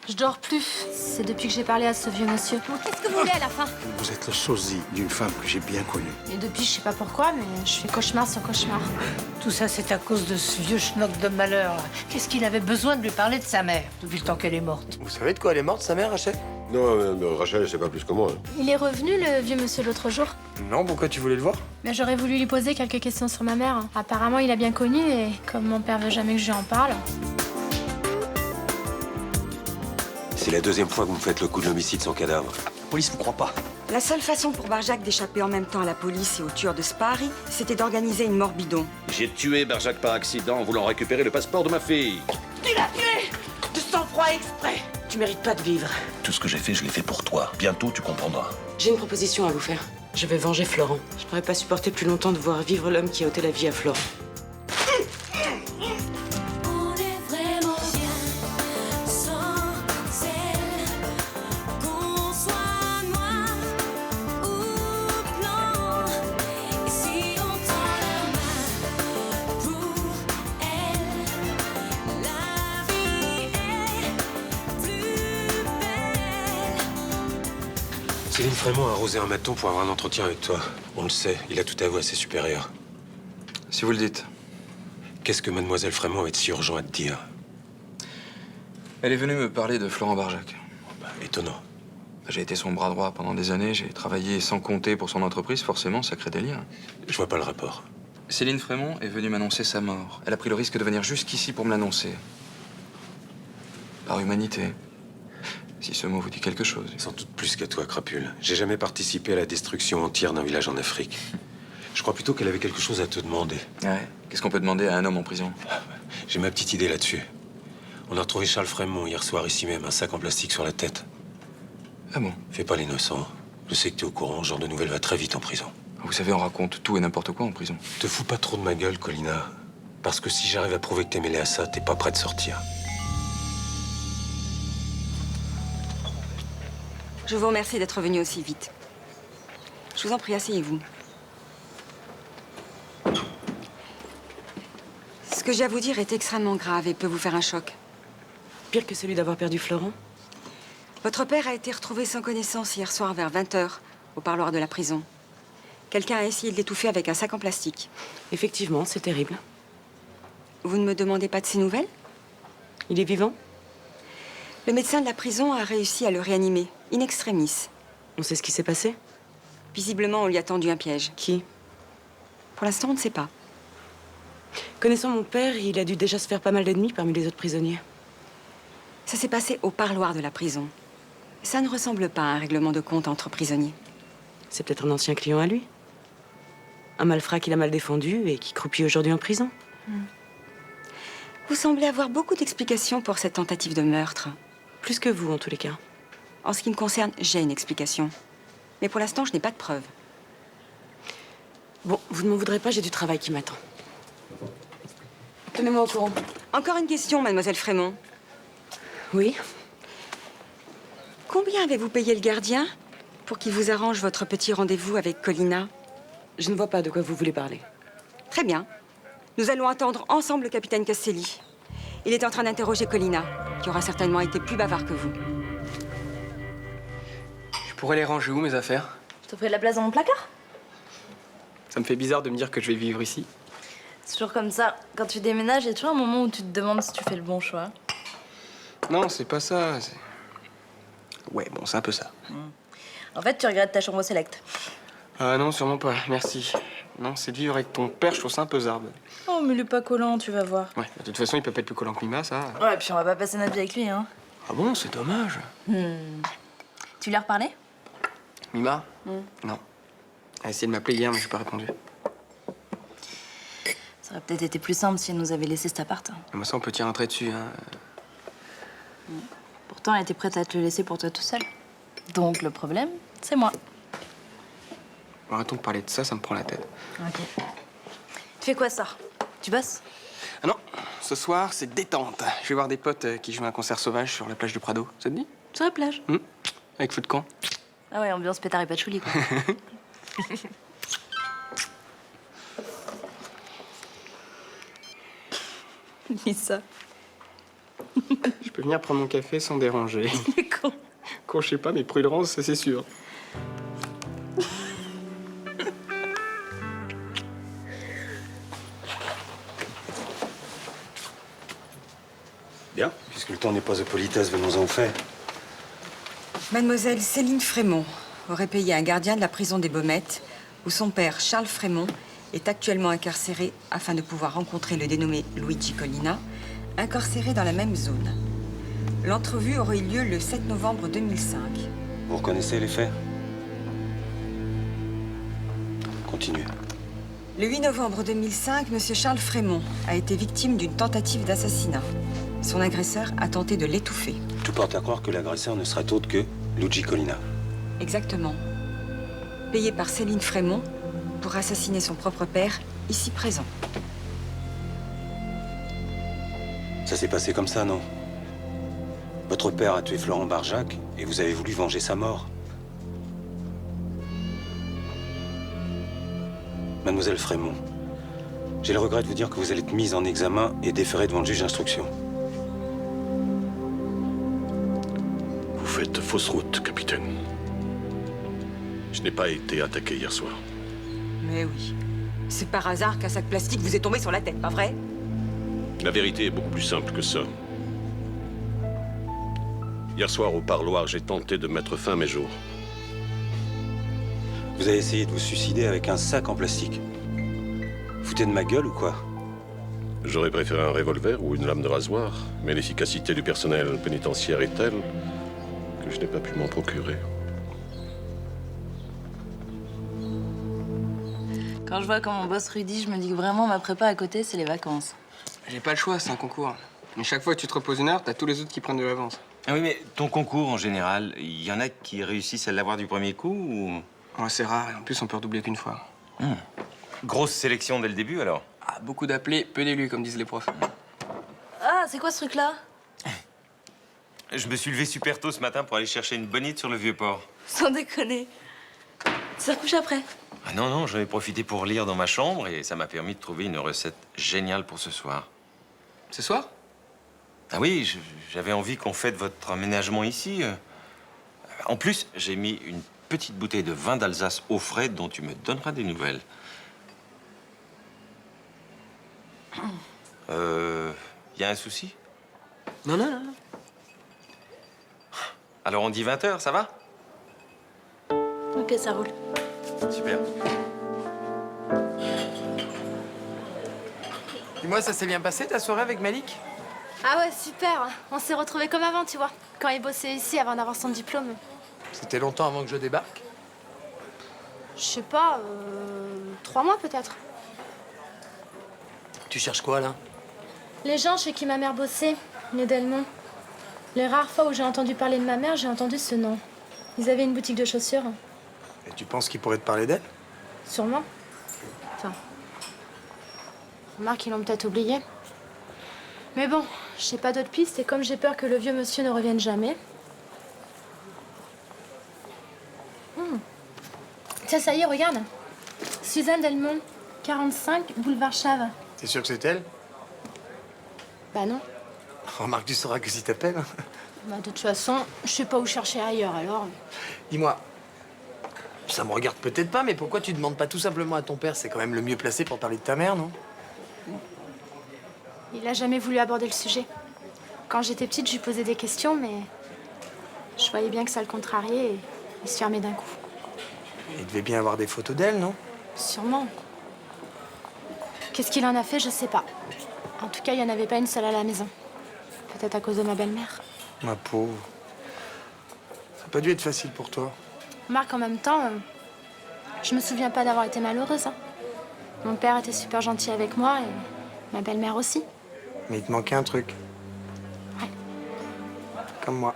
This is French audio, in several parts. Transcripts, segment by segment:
Je dors plus. C'est depuis que j'ai parlé à ce vieux monsieur. Bon, qu'est-ce que vous voulez à la fin? Vous êtes le sosie d'une femme que j'ai bien connue. Et depuis, je sais pas pourquoi, mais je fais cauchemar sur cauchemar. Tout ça, c'est à cause de ce vieux schnock de malheur. Qu'est-ce qu'il avait besoin de lui parler de sa mère, depuis le temps qu'elle est morte? Vous savez de quoi elle est morte, sa mère, Rachel? Non, Rachel, elle sait pas plus que moi. Il est revenu, le vieux monsieur, l'autre jour. Non, pourquoi tu voulais le voir? Mais j'aurais voulu lui poser quelques questions sur ma mère. Apparemment, il a bien connu et comme mon père veut jamais que je lui en parle. C'est la deuxième fois que vous me faites le coup de l'homicide sans cadavre. La police vous croit pas. La seule façon pour Barjac d'échapper en même temps à la police et aux tueurs de Spari, c'était d'organiser une mort bidon. J'ai tué Barjac par accident en voulant récupérer le passeport de ma fille. Tu l'as tué! De sang-froid exprès! Tu mérites pas de vivre. Tout ce que j'ai fait, je l'ai fait pour toi. Bientôt, tu comprendras. J'ai une proposition à vous faire. Je vais venger Florent. Je pourrais pas supporter plus longtemps de voir vivre l'homme qui a ôté la vie à Florent. Céline Frémont a arrosé un maton pour avoir un entretien avec toi. On le sait, il a tout avoué à ses supérieurs. Si vous le dites. Qu'est-ce que mademoiselle Frémont avait de si urgent à te dire? Elle est venue me parler de Florent Barjac. Étonnant. J'ai été son bras droit pendant des années, j'ai travaillé sans compter pour son entreprise, forcément, ça crée des liens. Je vois pas le rapport. Céline Frémont est venue m'annoncer sa mort. Elle a pris le risque de venir jusqu'ici pour me l'annoncer. Par humanité. Si ce mot vous dit quelque chose. Sans doute plus qu'à toi, crapule. J'ai jamais participé à la destruction entière d'un village en Afrique. Je crois plutôt qu'elle avait quelque chose à te demander. Ouais. Qu'est-ce qu'on peut demander à un homme en prison? J'ai ma petite idée là-dessus. On a retrouvé Charles Frémont hier soir ici même, un sac en plastique sur la tête. Ah bon? Fais pas l'innocent. Je sais que t'es au courant, ce genre de nouvelles va très vite en prison. Vous savez, on raconte tout et n'importe quoi en prison. Te fous pas trop de ma gueule, Colina. Parce que si j'arrive à prouver que t'es mêlé à ça, t'es pas prêt de sortir. Je vous remercie d'être venu aussi vite. Je vous en prie, asseyez-vous. Ce que j'ai à vous dire est extrêmement grave et peut vous faire un choc. Pire que celui d'avoir perdu Florent. Votre père a été retrouvé sans connaissance hier soir vers 20 h au parloir de la prison. Quelqu'un a essayé de l'étouffer avec un sac en plastique. Effectivement, c'est terrible. Vous ne me demandez pas de ses nouvelles? Il est vivant? Le médecin de la prison a réussi à le réanimer, in extremis. On sait ce qui s'est passé? Visiblement, on lui a tendu un piège. Qui? Pour l'instant, on ne sait pas. Connaissant mon père, il a dû déjà se faire pas mal d'ennemis parmi les autres prisonniers. Ça s'est passé au parloir de la prison. Ça ne ressemble pas à un règlement de compte entre prisonniers. C'est peut-être un ancien client à lui. Un malfrat qu'il a mal défendu et qui croupit aujourd'hui en prison. Vous semblez avoir beaucoup d'explications pour cette tentative de meurtre. Plus que vous, en tous les cas. En ce qui me concerne, j'ai une explication. Mais pour l'instant, je n'ai pas de preuves. Bon, vous ne m'en voudrez pas, j'ai du travail qui m'attend. Tenez-moi au courant. Encore une question, mademoiselle Frémont. Oui? Combien avez-vous payé le gardien pour qu'il vous arrange votre petit rendez-vous avec Colina? Je ne vois pas de quoi vous voulez parler. Très bien. Nous allons attendre ensemble le capitaine Castelli. Il est en train d'interroger Colina, qui aura certainement été plus bavard que vous. Je pourrais les ranger où, mes affaires? Je te ferai de la place dans mon placard. Ça me fait bizarre de me dire que je vais vivre ici. C'est toujours comme ça. Quand tu déménages, il y a toujours un moment où tu te demandes si tu fais le bon choix. Non, c'est pas ça. Ouais, bon, c'est un peu ça. En fait, tu regrettes ta chambre select. Ah non, sûrement pas, merci. Non, c'est de vivre avec ton père, je trouve ça un peu zarbe. Oh, mais il est pas collant, tu vas voir. Ouais, de toute façon, il peut pas être plus collant que Mima, ça. Ouais, puis on va pas passer notre vie avec lui, hein. Ah bon, c'est dommage. Tu lui as reparlé? Mima? Non. Elle a essayé de m'appeler hier, mais j'ai pas répondu. Ça aurait peut-être été plus simple si elle nous avait laissé cet appart. Et moi, ça, on peut tirer un trait dessus, hein. Pourtant, elle était prête à te le laisser pour toi tout seul. Donc, le problème, c'est moi. Bon, arrêtons de parler de ça, ça me prend la tête. Ok. Tu fais quoi, ça? Tu bosses? Ah non, ce soir, c'est détente. Je vais voir des potes qui jouent à un concert sauvage sur la plage du Prado. Ça te dit? Sur la plage. Avec feu de camp. Ah ouais, ambiance pétard et patchouli, quoi. Lis ça. Je peux venir prendre mon café sans déranger. Con. Con, je sais pas, mais prudence, ça c'est sûr. Bien, puisque le temps n'est pas aux politesses, venons-en au fait. Mademoiselle Céline Frémont aurait payé un gardien de la prison des Baumettes, où son père, Charles Frémont, est actuellement incarcéré afin de pouvoir rencontrer le dénommé Luigi Collina, incarcéré dans la même zone. L'entrevue aurait eu lieu le 7 novembre 2005. Vous reconnaissez les faits? Continuez. Le 8 novembre 2005, M. Charles Frémont a été victime d'une tentative d'assassinat. Son agresseur a tenté de l'étouffer. Tout porte à croire que l'agresseur ne serait autre que Luigi Collina. Exactement. Payé par Céline Frémont pour assassiner son propre père, ici présent. Ça s'est passé comme ça, non? Votre père a tué Florent Barjac et vous avez voulu venger sa mort. Mademoiselle Frémont, j'ai le regret de vous dire que vous allez être mise en examen et déférée devant le juge d'instruction. Vous faites fausse route, capitaine. Je n'ai pas été attaqué hier soir. Mais oui. C'est par hasard qu'un sac plastique vous est tombé sur la tête, pas vrai? La vérité est beaucoup plus simple que ça. Hier soir, au parloir, j'ai tenté de mettre fin à mes jours. Vous avez essayé de vous suicider avec un sac en plastique. Foutez de ma gueule ou quoi? J'aurais préféré un revolver ou une lame de rasoir, mais l'efficacité du personnel pénitentiaire est telle que je n'ai pas pu m'en procurer. Quand je vois comment bosse Rudy, je me dis que vraiment ma prépa à côté, c'est les vacances. J'ai pas le choix, c'est un concours. Mais chaque fois que tu te reposes une heure, t'as tous les autres qui prennent de l'avance. Ah oui, mais ton concours, en général, il y en a qui réussissent à l'avoir du premier coup ou... Ouais, c'est rare, et en plus on peut redoubler qu'une fois. Grosse sélection dès le début, alors? Ah, beaucoup d'appelés, peu d'élus, comme disent les profs. Ah, c'est quoi ce truc-là? Je me suis levé super tôt ce matin pour aller chercher une bonite sur le Vieux-Port. Sans déconner. Tu te recouches après? Ah non, non, j'en ai profité pour lire dans ma chambre et ça m'a permis de trouver une recette géniale pour ce soir. Ce soir? Ah oui, j'avais envie qu'on fête votre aménagement ici. En plus, j'ai mis une petite bouteille de vin d'Alsace au frais dont tu me donneras des nouvelles. Y a un souci? Non, non, non, non. Alors on dit 20h, ça va? Ok, ça roule. Super. Dis-moi, ça s'est bien passé ta soirée avec Malik? Ah ouais, super. On s'est retrouvés comme avant, tu vois. Quand il bossait ici avant d'avoir son diplôme. C'était longtemps avant que je débarque? Je sais pas, 3 mois peut-être. Tu cherches quoi, là? Les gens chez qui ma mère bossait, les Delmont. Les rares fois où j'ai entendu parler de ma mère, j'ai entendu ce nom. Ils avaient une boutique de chaussures. Et tu penses qu'il pourrait te parler d'elle? Sûrement. Enfin. Remarque, ils l'ont peut-être oublié. Mais bon, j'ai pas d'autres pistes et comme j'ai peur que le vieux monsieur ne revienne jamais. Tiens, ça y est, regarde. Suzanne Delmont, 45, boulevard Chave. T'es sûr que c'est elle? Bah non. Remarque, tu sauras que si t'appelles. Bah de toute façon, je sais pas où chercher ailleurs alors. Dis-moi, ça me regarde peut-être pas, mais pourquoi tu demandes pas tout simplement à ton père? C'est quand même le mieux placé pour parler de ta mère, non? Il a jamais voulu aborder le sujet. Quand j'étais petite, je lui posais des questions, mais je voyais bien que ça le contrariait et il se fermait d'un coup. Il devait bien avoir des photos d'elle, non? Sûrement. Qu'est-ce qu'il en a fait, je sais pas. En tout cas, il n'y en avait pas une seule à la maison. Peut-être à cause de ma belle-mère. Ma pauvre. Ça n'a pas dû être facile pour toi. Marc, en même temps, je me souviens pas d'avoir été malheureuse. Hein. Mon père était super gentil avec moi et ma belle-mère aussi. Mais il te manquait un truc. Ouais. Comme moi.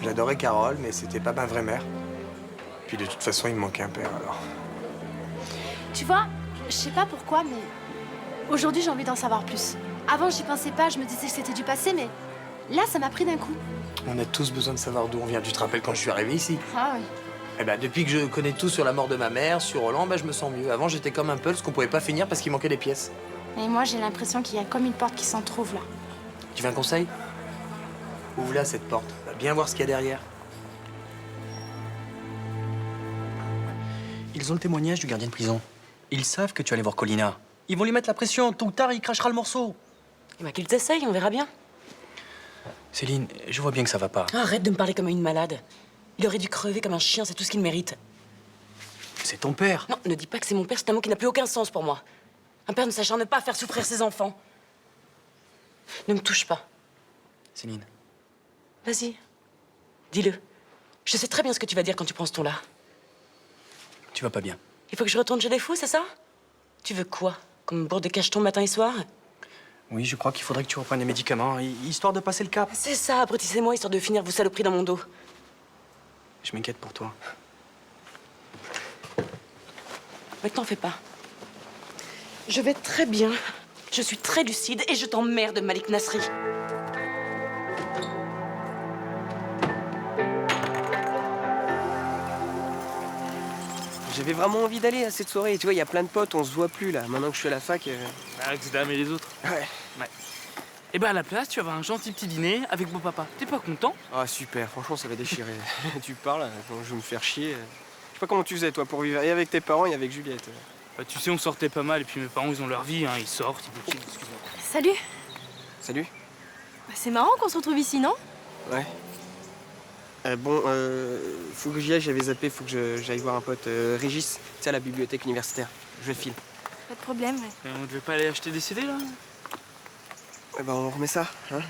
J'adorais Carole, mais c'était pas ma vraie mère. Puis de toute façon, il me manquait un père, alors. Tu vois, je sais pas pourquoi, mais aujourd'hui, j'ai envie d'en savoir plus. Avant, j'y pensais pas, je me disais que c'était du passé, mais là, ça m'a pris d'un coup. On a tous besoin de savoir d'où on vient. Tu te rappelles quand je suis arrivé ici? Ah oui. Eh ben, depuis que je connais tout sur la mort de ma mère, sur Roland, ben, je me sens mieux. Avant, j'étais comme un Pulse qu'on pouvait pas finir parce qu'il manquait des pièces. Et moi, j'ai l'impression qu'il y a comme une porte qui s'entrouvre là. Tu veux un conseil? Ouvre-la, cette porte. Va bien voir ce qu'il y a derrière. Ils ont le témoignage du gardien de prison. Ils savent que tu allais voir Colina. Ils vont lui mettre la pression. Tôt ou tard, il crachera le morceau. Eh ben, qu'ils essayent, on verra bien. Céline, je vois bien que ça va pas. Arrête de me parler comme une malade. Il aurait dû crever comme un chien, c'est tout ce qu'il mérite. C'est ton père. Non, ne dis pas que c'est mon père, c'est un mot qui n'a plus aucun sens pour moi. Un père ne s'acharne pas à faire souffrir ses enfants. Ne me touche pas. Céline. Vas-y, dis-le. Je sais très bien ce que tu vas dire quand tu prends ce ton-là. Tu vas pas bien. Il faut que je retourne chez les fous, c'est ça? Tu veux quoi? Qu'on me bourre de cacheton matin et soir? Oui, je crois qu'il faudrait que tu reprennes les médicaments, histoire de passer le cap. C'est ça, abrutissez-moi, histoire de finir vos saloperies dans mon dos. Je m'inquiète pour toi. Mais t'en fais pas. Je vais très bien. Je suis très lucide et je t'emmerde, Malik Nasri. J'avais vraiment envie d'aller à cette soirée. Tu vois, il y a plein de potes, on se voit plus là. Maintenant que je suis à la fac. Avec Dame et les autres. Ouais. Et ben à la place, tu vas avoir un gentil petit dîner avec beau papa. T'es pas content? Ah super, franchement ça va déchirer. Tu parles, je vais me faire chier. Je sais pas comment tu faisais toi pour vivre et avec tes parents et avec Juliette. Bah, tu sais, on sortait pas mal et puis mes parents ils ont leur vie, hein. Ils sortent, ils bouquinent, excuse-moi. Salut. Salut. Bah, c'est marrant qu'on se retrouve ici, non? Ouais. Faut que j'y aille, j'avais zappé, faut que j'aille voir un pote, Régis, tu sais, à la bibliothèque universitaire. Je file. Pas de problème, ouais. On devait pas aller acheter des CD là? Eh ben on remet ça, hein?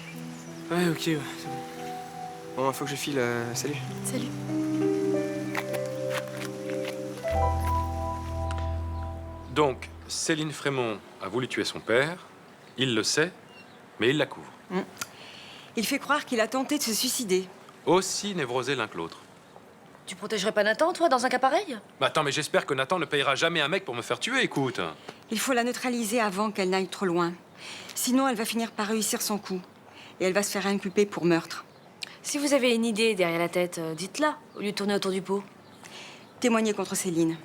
Ouais, ok, ouais, c'est bon. Bon, faut que je file, salut. Salut. Donc, Céline Frémont a voulu tuer son père, il le sait, mais il la couvre. Il fait croire qu'il a tenté de se suicider. Aussi névrosés l'un que l'autre. Tu protégerais pas Nathan, toi, dans un cas pareil? Bah attends, mais j'espère que Nathan ne payera jamais un mec pour me faire tuer, écoute. Il faut la neutraliser avant qu'elle n'aille trop loin. Sinon, elle va finir par réussir son coup. Et elle va se faire inculper pour meurtre. Si vous avez une idée derrière la tête, dites-la, au lieu de tourner autour du pot. Témoigner contre Céline.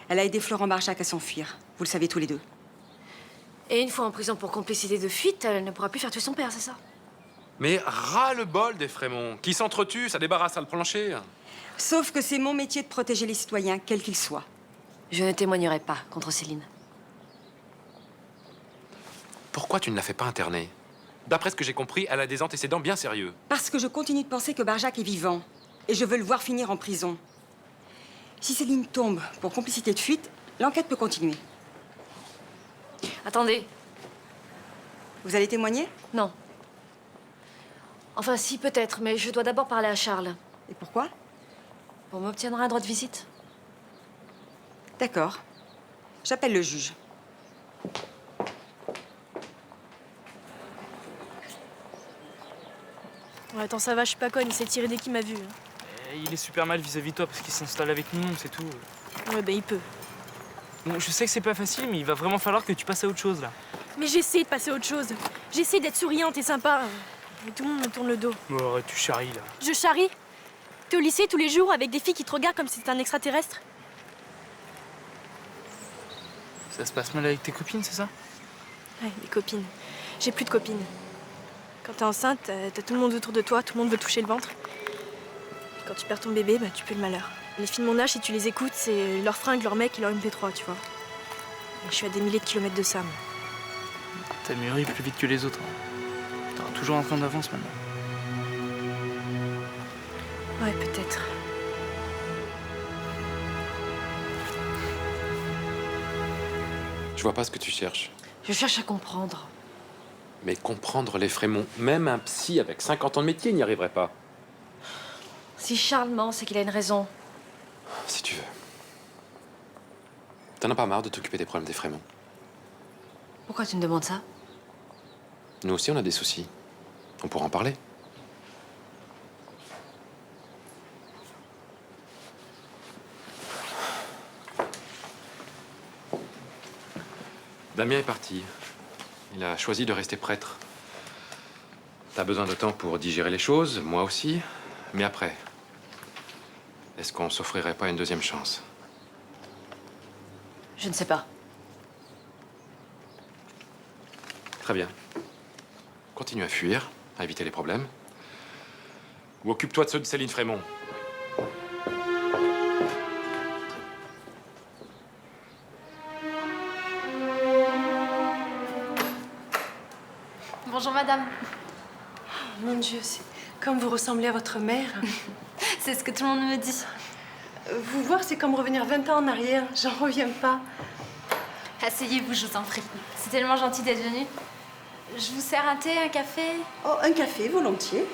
Elle a aidé Florent Barjac à s'enfuir. Vous le savez tous les deux. Et une fois en prison pour complicité de fuite, elle ne pourra plus faire tuer son père, c'est ça? Mais ras-le-bol des Frémont. Qui s'entretuent, ça débarrasse à le plancher. Sauf que c'est mon métier de protéger les citoyens, quels qu'ils soient. Je ne témoignerai pas contre Céline. Pourquoi tu ne l'as fait pas interner? D'après ce que j'ai compris, elle a des antécédents bien sérieux. Parce que je continue de penser que Barjac est vivant. Et je veux le voir finir en prison. Si Céline tombe pour complicité de fuite, l'enquête peut continuer. Attendez. Vous allez témoigner? Non. Enfin, si, peut-être, mais je dois d'abord parler à Charles. Et pourquoi? Pour m'obtenir un droit de visite. D'accord. J'appelle le juge. Ouais, attends, ça va, je suis pas conne, il s'est tiré dès qu'il m'a vu. Il est super mal vis-à-vis de toi parce qu'il s'installe avec nous, c'est tout. Ouais, ben il peut. Bon, je sais que c'est pas facile, mais il va vraiment falloir que tu passes à autre chose, là. Mais j'essaie de passer à autre chose. J'essaie d'être souriante et sympa. Mais tout le monde me tourne le dos. Bon, arrête, tu charries, là. Je charrie? T'es au lycée tous les jours avec des filles qui te regardent comme si t'étais un extraterrestre? Ça se passe mal avec tes copines, c'est ça? Ouais, des copines. J'ai plus de copines. Quand t'es enceinte, t'as tout le monde autour de toi, tout le monde veut toucher le ventre. Et quand tu perds ton bébé, bah, tu peux le malheur. Les filles de mon âge, si tu les écoutes, c'est leur fringue, leur mec et leur MP3, tu vois. Et je suis à des milliers de kilomètres de ça, moi. T'as mûri plus vite que les autres. T'auras toujours un temps d'avance maintenant. Ouais, peut-être. Je vois pas ce que tu cherches. Je cherche à comprendre. Mais comprendre les Frémont, même un psy avec 50 ans de métier n'y arriverait pas. Si Charles ment, c'est qu'il a une raison. Si tu veux. T'en as pas marre de t'occuper des problèmes des Frémont? Pourquoi tu me demandes ça? Nous aussi, on a des soucis. On pourra en parler. Damien est parti. Il a choisi de rester prêtre. T'as besoin de temps pour digérer les choses, moi aussi. Mais après, est-ce qu'on s'offrirait pas une deuxième chance? Je ne sais pas. Très bien. Continue à fuir, à éviter les problèmes. ou occupe-toi de ceux de Céline Frémont. Bonjour madame. Mon Dieu, c'est comme vous ressemblez à votre mère. C'est ce que tout le monde me dit. Vous voir, c'est comme revenir 20 ans en arrière. J'en reviens pas. Asseyez-vous, je vous en prie. C'est tellement gentil d'être venu. Je vous sers un thé, un café? Oh, un café, volontiers.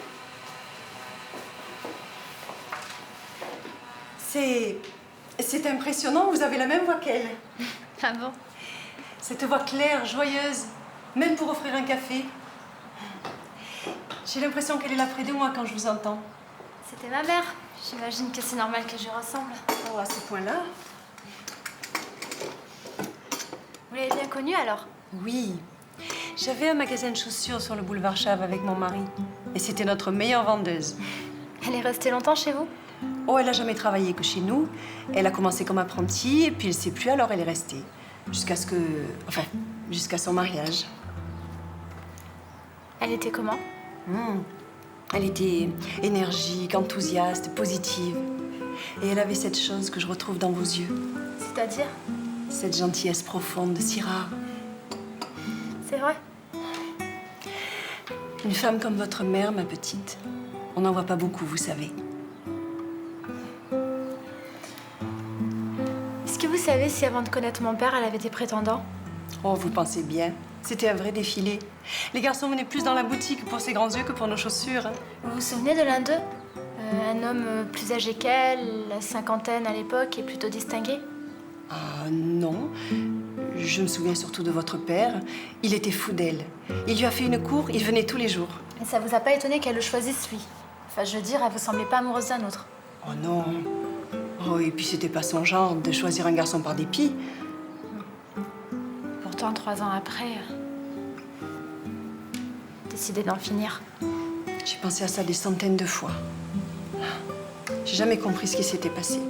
C'est impressionnant, vous avez la même voix qu'elle. Ah bon? Cette voix claire, joyeuse, même pour offrir un café. J'ai l'impression qu'elle est là près de moi quand je vous entends. C'était ma mère. J'imagine que c'est normal que je ressemble. Oh, à ce point-là? Vous l'avez bien connue alors? Oui. J'avais un magasin de chaussures sur le boulevard Chave avec mon mari. Et c'était notre meilleure vendeuse. Elle est restée longtemps chez vous? Oh, elle n'a jamais travaillé que chez nous. Elle a commencé comme apprentie, et puis elle ne sait plus, alors elle est restée. Jusqu'à ce que... Enfin, jusqu'à son mariage. Elle était comment? Elle était énergique, enthousiaste, positive. Et elle avait cette chose que je retrouve dans vos yeux. C'est-à-dire? Cette gentillesse profonde, si rare. C'est vrai? Une femme comme votre mère, ma petite, on n'en voit pas beaucoup, vous savez. Est-ce que vous savez si avant de connaître mon père, elle avait des prétendants? Oh, vous pensez bien. C'était un vrai défilé. Les garçons venaient plus dans la boutique pour ses grands yeux que pour nos chaussures. Hein. Vous vous souvenez de l'un d'eux? Un homme plus âgé qu'elle, la cinquantaine à l'époque, et plutôt distingué? Ah non. Je me souviens surtout de votre père. Il était fou d'elle. Il lui a fait une cour, il venait tous les jours. Et ça vous a pas étonné qu'elle le choisisse, lui? Enfin, je veux dire, elle vous semblait pas amoureuse d'un autre. Oh non. Oh, et puis c'était pas son genre de choisir un garçon par dépit. Pourtant, 3 ans après, décidé d'en finir. J'ai pensé à ça des centaines de fois. J'ai jamais compris ce qui s'était passé.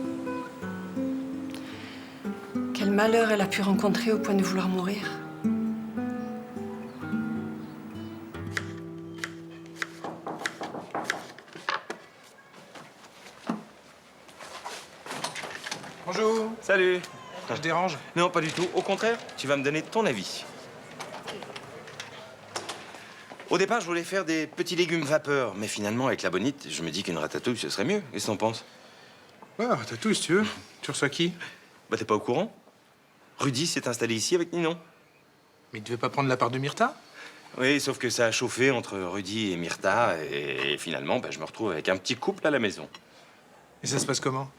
Quel malheur elle a pu rencontrer au point de vouloir mourir. Bonjour. Salut. Je dérange? Non, pas du tout. Au contraire, tu vas me donner ton avis. Au départ, je voulais faire des petits légumes vapeur, mais finalement, avec la bonite, je me dis qu'une ratatouille, ce serait mieux. Qu'est-ce que t'en penses? Ouais, ratatouille, si tu veux. Tu reçois qui? Bah, t'es pas au courant? Rudy s'est installé ici avec Ninon. Mais il devait pas prendre la part de Myrtha? Oui, sauf que ça a chauffé entre Rudy et Myrtha, et finalement, bah, je me retrouve avec un petit couple à la maison. Et ça se passe comment?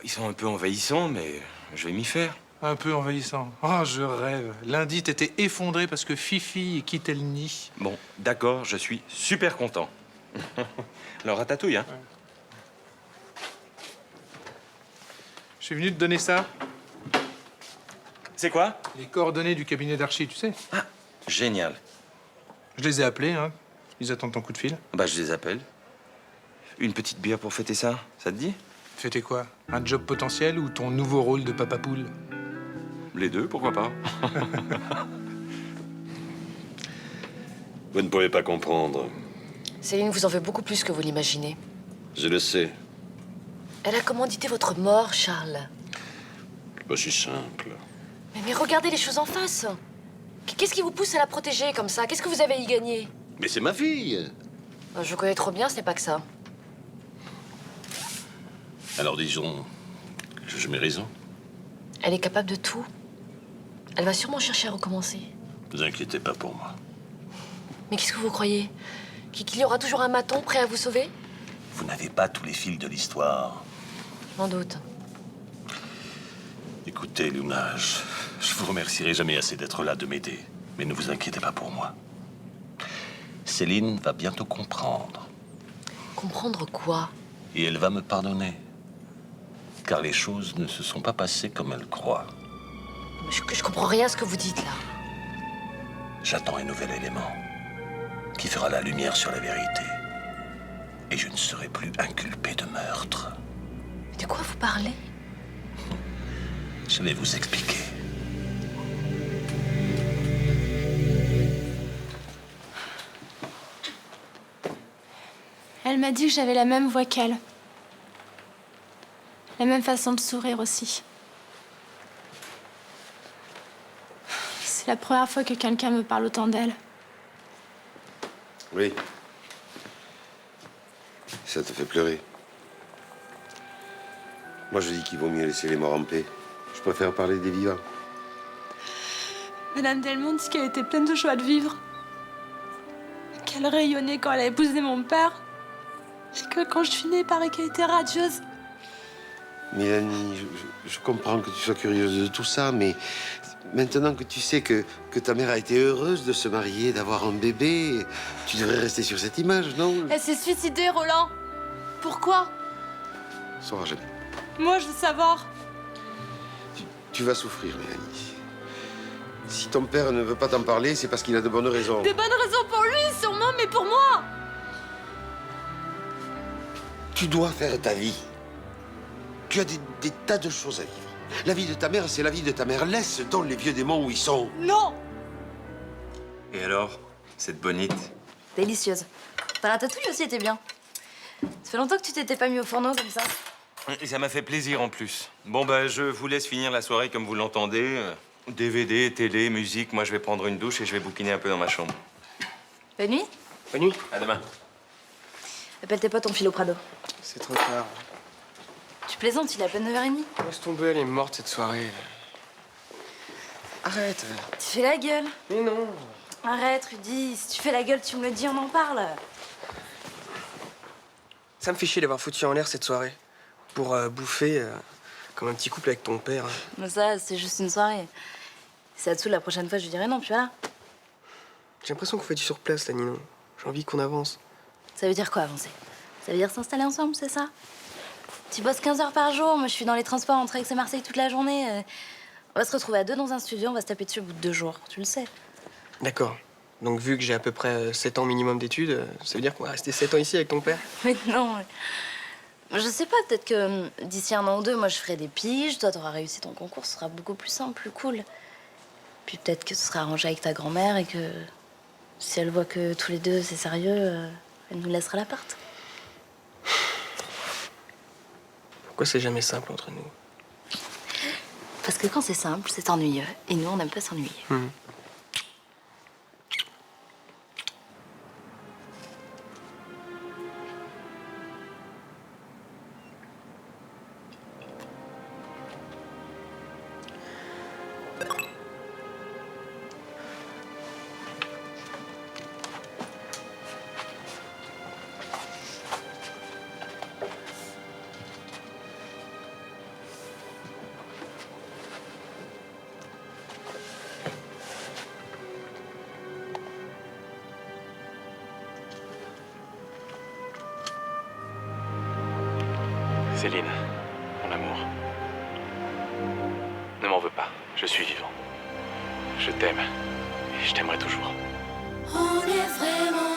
Ils sont un peu envahissants, mais je vais m'y faire. Un peu envahissant. Oh, je rêve. Lundi, t'étais effondré parce que Fifi quittait le nid. Bon, d'accord, je suis super content. Alors, ratatouille, hein? Ouais. Je suis venu te donner ça. C'est quoi? Les coordonnées du cabinet d'archi, tu sais. Ah, génial. Je les ai appelés, hein. Ils attendent ton coup de fil. Bah, je les appelle. Une petite bière pour fêter ça, ça te dit? Fêter quoi? Un job potentiel ou ton nouveau rôle de papa poule? Les deux, pourquoi pas? Vous ne pouvez pas comprendre. Céline vous en veut beaucoup plus que vous l'imaginez. Je le sais. Elle a commandité votre mort, Charles. C'est pas si simple. Mais regardez les choses en face. Qu'est-ce qui vous pousse à la protéger comme ça? Qu'est-ce que vous avez à y gagner? Mais c'est ma fille. Je vous connais trop bien, ce n'est pas que ça. Alors disons que je mets raison. Elle est capable de tout. Elle va sûrement chercher à recommencer. Ne vous inquiétez pas pour moi. Mais qu'est-ce que vous croyez? Qu'il y aura toujours un maton prêt à vous sauver? Vous n'avez pas tous les fils de l'histoire. Je m'en doute. Écoutez, Luna, je vous remercierai jamais assez d'être là, de m'aider. Mais ne vous inquiétez pas pour moi. Céline va bientôt comprendre. Comprendre quoi? Et elle va me pardonner. Car les choses ne se sont pas passées comme elle croit. Je comprends rien à ce que vous dites, là. J'attends un nouvel élément qui fera la lumière sur la vérité. Et je ne serai plus inculpé de meurtre. De quoi vous parlez? Je vais vous expliquer. Elle m'a dit que j'avais la même voix qu'elle. La même façon de sourire aussi. C'est la première fois que quelqu'un me parle autant d'elle. Oui. Ça te fait pleurer. Moi, je dis qu'il vaut mieux laisser les morts en paix. Je préfère parler des vivants. Madame Delmonte dit qu'elle était pleine de joie de vivre. Qu'elle rayonnait quand elle a épousé mon père. Et que quand je suis née, il paraît qu'elle était radieuse. Mélanie, je comprends que tu sois curieuse de tout ça, mais maintenant que tu sais que ta mère a été heureuse de se marier, d'avoir un bébé, tu devrais rester sur cette image, non? Elle s'est suicidée, Roland. Pourquoi? Ça saura jamais. Moi, je veux savoir. Tu vas souffrir, Mélanie. Si ton père ne veut pas t'en parler, c'est parce qu'il a de bonnes raisons. Des bonnes raisons pour lui, sûrement, mais pour moi. Tu dois faire ta vie. Tu as des tas de choses à vivre. La vie de ta mère, c'est la vie de ta mère. Laisse donc les vieux démons où ils sont. Non. Et alors, cette bonite? Délicieuse. Ta ratatouille aussi était bien. Ça fait longtemps que tu t'étais pas mis au fourneau comme ça. Et ça m'a fait plaisir en plus. Bon, bah, je vous laisse finir la soirée comme vous l'entendez. DVD, télé, musique. Moi, je vais prendre une douche et je vais bouquiner un peu dans ma chambre. Bonne nuit. Bonne nuit. À demain. Appelle tes potes, on file au Prado. C'est trop tard. Tu plaisantes, il est à peine 9h30. Laisse tomber, elle est morte cette soirée. Arrête. Tu fais la gueule. Mais non. Arrête, Rudy. Si tu fais la gueule, tu me le dis, on en parle. Ça me fait chier d'avoir foutu en l'air cette soirée. Pour bouffer comme un petit couple avec ton père. Mais ça, c'est juste une soirée. Si ça te saoule, la prochaine fois, je lui dirai non, puis voilà. J'ai l'impression qu'on fait du sur place, là, Ninon. J'ai envie qu'on avance. Ça veut dire quoi, avancer? Ça veut dire s'installer ensemble, c'est ça? Tu bosses 15 heures par jour, moi je suis dans les transports entre Aix et Marseille toute la journée. On va se retrouver à deux dans un studio, on va se taper dessus au bout de 2 jours, tu le sais. D'accord. Donc vu que j'ai à peu près 7 ans minimum d'études, ça veut dire qu'on va rester 7 ans ici avec ton père? Mais non, je sais pas, peut-être que d'ici 1 an ou 2, moi je ferai des piges, toi t'auras réussi ton concours, ce sera beaucoup plus simple, plus cool. Puis peut-être que ce sera arrangé avec ta grand-mère et que si elle voit que tous les deux c'est sérieux, elle nous laissera l'appart. Pourquoi c'est jamais simple entre nous? Parce que quand c'est simple, c'est ennuyeux. Et nous, on n'aime pas s'ennuyer. Céline, mon amour. Ne m'en veux pas, je suis vivant. Je t'aime et je t'aimerai toujours. On est vraiment